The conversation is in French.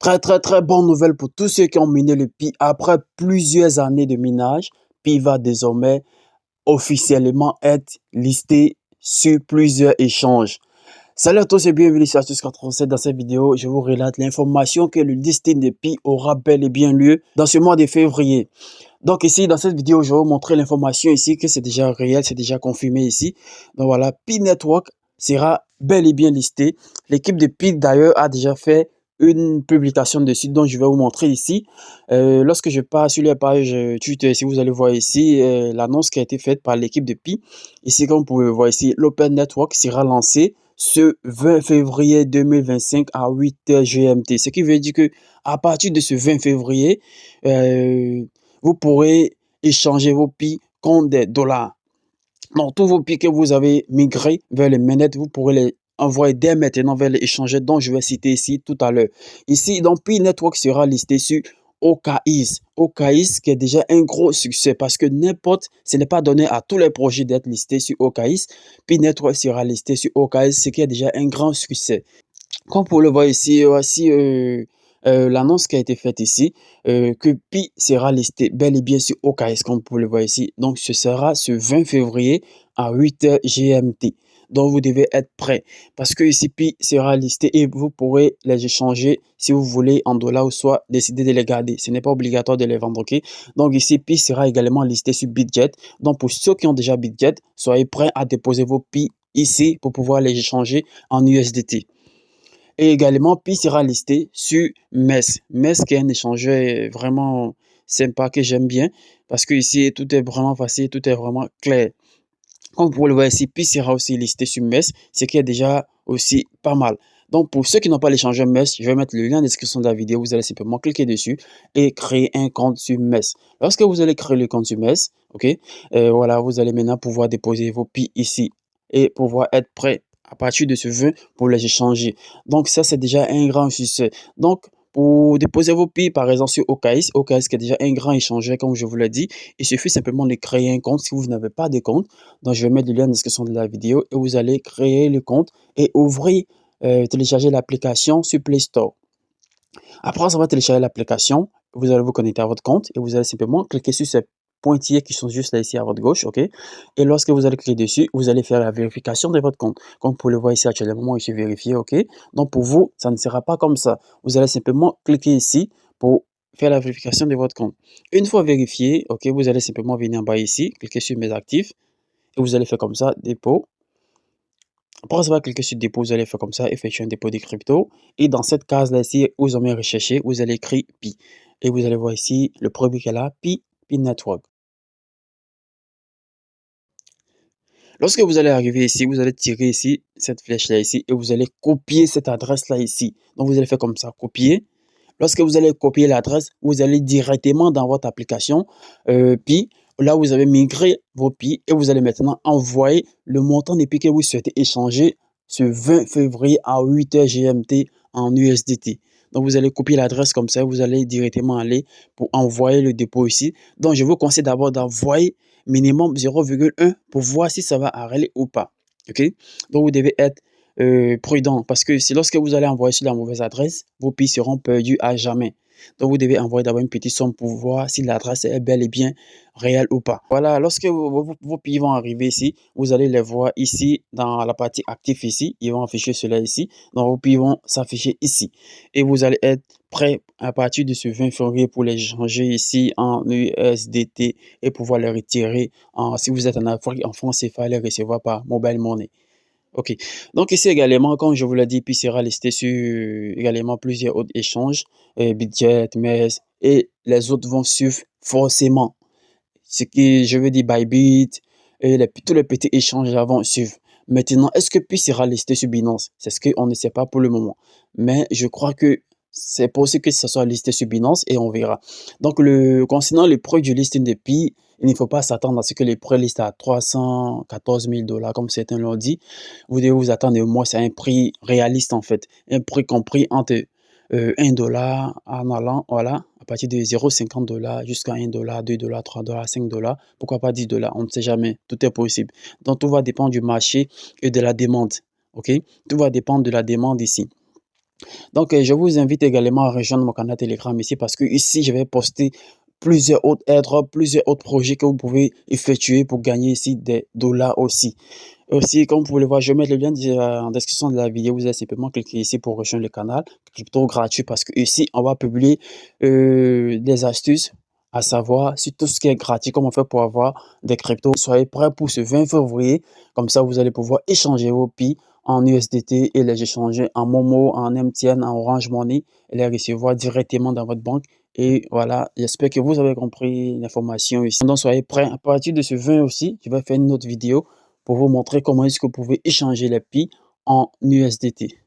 Très bonne nouvelle pour tous ceux qui ont miné le Pi. Après plusieurs années de minage, Pi va désormais officiellement être listé sur plusieurs échanges. Salut à tous et bienvenue sur Astuce87. Dans cette vidéo, je vous relate l'information que le listing de Pi aura bel et bien lieu dans ce mois de février. Donc ici, dans cette vidéo, je vais vous montrer l'information ici que c'est déjà réel, c'est déjà confirmé ici. Donc voilà, Pi Network sera bel et bien listé. L'équipe de Pi d'ailleurs a déjà fait une publication dessus, dont je vais vous montrer ici. Lorsque je passe sur les pages Twitter, si vous allez voir ici l'annonce qui a été faite par l'équipe de Pi. Ici, comme vous pouvez voir ici, l'Open Network sera lancé ce 20 février 2025 à 8h GMT. Ce qui veut dire que à partir de ce 20 février, vous pourrez échanger vos Pi contre des dollars. Donc, tous vos Pi que vous avez migrés vers les mainnets, vous pourrez les envoyer dès maintenant vers les échangeurs dont je vais citer ici tout à l'heure. Ici, donc, Pi Network sera listé sur OKX. OKX qui est déjà un gros succès parce que ce n'est pas donné à tous les projets d'être listés sur OKX. Pi Network sera listé sur OKX, ce qui est déjà un grand succès. Comme vous le voyez ici, voici l'annonce qui a été faite ici, que Pi sera listé bel et bien sur OKX, comme vous le voyez ici. Donc, ce sera ce 20 février à 8h GMT. Donc, vous devez être prêt parce que ici, Pi sera listé et vous pourrez les échanger si vous voulez en dollars ou soit décider de les garder. Ce n'est pas obligatoire de les vendre, ok? Donc, ici, Pi sera également listé sur Bitget. Donc, pour ceux qui ont déjà Bitget, soyez prêts à déposer vos Pi ici pour pouvoir les échanger en USDT. Et également, Pi sera listé sur MES. MES qui est un échangeur vraiment sympa que j'aime bien parce que ici tout est vraiment facile, tout est vraiment clair. Comme vous pouvez le voir ici, Pi sera aussi listé sur MES, ce qui est déjà aussi pas mal. Donc, pour ceux qui n'ont pas l'échangeur MES, je vais mettre le lien en description de la vidéo. Vous allez simplement cliquer dessus et créer un compte sur MES. Lorsque vous allez créer le compte sur MES, ok, voilà, vous allez maintenant pouvoir déposer vos Pi ici et pouvoir être prêt à partir de ce 20 pour les échanger. Donc, ça, c'est déjà un grand succès. Donc, pour déposer vos Pi, par exemple, sur OKX, OKX qui est déjà un grand échangeur, comme je vous l'ai dit, il suffit simplement de créer un compte si vous n'avez pas de compte. Donc, je vais mettre le lien en description de la vidéo et vous allez créer le compte et ouvrir, télécharger l'application sur Play Store. Après avoir téléchargé l'application, vous allez vous connecter à votre compte et vous allez simplement cliquer sur ces pointillés qui sont juste là ici à votre gauche, ok? Et lorsque vous allez cliquer dessus, vous allez faire la vérification de votre compte. Comme vous pouvez le voir ici actuellement, moi je suis vérifié, ok? Donc pour vous, ça ne sera pas comme ça. Vous allez simplement cliquer ici pour faire la vérification de votre compte. Une fois vérifié, ok, vous allez simplement venir en bas ici, cliquer sur mes actifs et vous allez faire comme ça, dépôt. Après avoir cliqué sur dépôt, vous allez faire comme ça, effectuer un dépôt de crypto. Et dans cette case-là ici, vous allez rechercher, vous allez écrire Pi. Et vous allez voir ici le produit qu'elle a, Pi Network. Lorsque vous allez arriver ici, vous allez tirer ici, cette flèche-là ici, et vous allez copier cette adresse-là ici. Donc vous allez faire comme ça, copier. Lorsque vous allez copier l'adresse, vous allez directement dans votre application Pi. Là, vous avez migré vos Pi et vous allez maintenant envoyer le montant des Pi que vous souhaitez échanger ce 20 février à 8h GMT en USDT. Donc, vous allez copier l'adresse comme ça, vous allez directement aller pour envoyer le dépôt ici. Donc, je vous conseille d'abord d'envoyer minimum 0,1 pour voir si ça va aller ou pas. OK? Donc, vous devez être prudent parce que si lorsque vous allez envoyer sur la mauvaise adresse, vos Pi seront perdus à jamais. Donc, vous devez envoyer d'abord une petite somme pour voir si l'adresse est bel et bien réelle ou pas. Voilà, lorsque vos Pi vont arriver ici, vous allez les voir ici dans la partie actif ici. Ils vont afficher cela ici. Donc, vos Pi vont s'afficher ici. Et vous allez être prêt à partir de ce 20 février pour les changer ici en USDT et pouvoir les retirer. Si vous êtes en Afrique, en France, il faut les recevoir par mobile money. OK. Donc ici également, comme je vous l'ai dit, Pi sera listé sur également plusieurs autres échanges, Bitget, MES, et les autres vont suivre forcément. Ce qui, je veux dire, Bybit, et tous les petits échanges là vont suivre. Maintenant, est-ce que Pi sera listé sur Binance? C'est ce qu'on ne sait pas pour le moment. Mais je crois que c'est possible que ça soit listé sur Binance et on verra. Donc, concernant le prix du listing de Pi, il ne faut pas s'attendre à ce que les prix listent à 314 000 $, comme certains l'ont dit. Vous devez vous attendre au moins, c'est un prix réaliste en fait. Un prix compris entre 1 dollar en allant, voilà, à partir de 0,50 $ jusqu'à 1 $, 2 $, 3 $, 5 $, pourquoi pas 10 $, on ne sait jamais, tout est possible. Donc, tout va dépendre du marché et de la demande, ok? Tout va dépendre de la demande ici. Donc, je vous invite également à rejoindre mon canal Telegram ici parce que ici, je vais poster plusieurs autres airdrops, plusieurs autres projets que vous pouvez effectuer pour gagner ici des dollars aussi. Aussi, comme vous pouvez le voir, je vais mettre le lien en description de la vidéo. Vous allez simplement cliquer ici pour rejoindre le canal. Crypto gratuit parce que ici, on va publier des astuces, à savoir sur tout ce qui est gratuit, comment faire pour avoir des cryptos. Soyez prêts pour ce 20 février. Comme ça, vous allez pouvoir échanger vos pi en USDT et les échanger en Momo, en MTN, en Orange Money et les recevoir directement dans votre banque. Et voilà, j'espère que vous avez compris l'information ici. Donc, soyez prêts. À partir de ce 20 aussi, je vais faire une autre vidéo pour vous montrer comment est-ce que vous pouvez échanger les pi en USDT.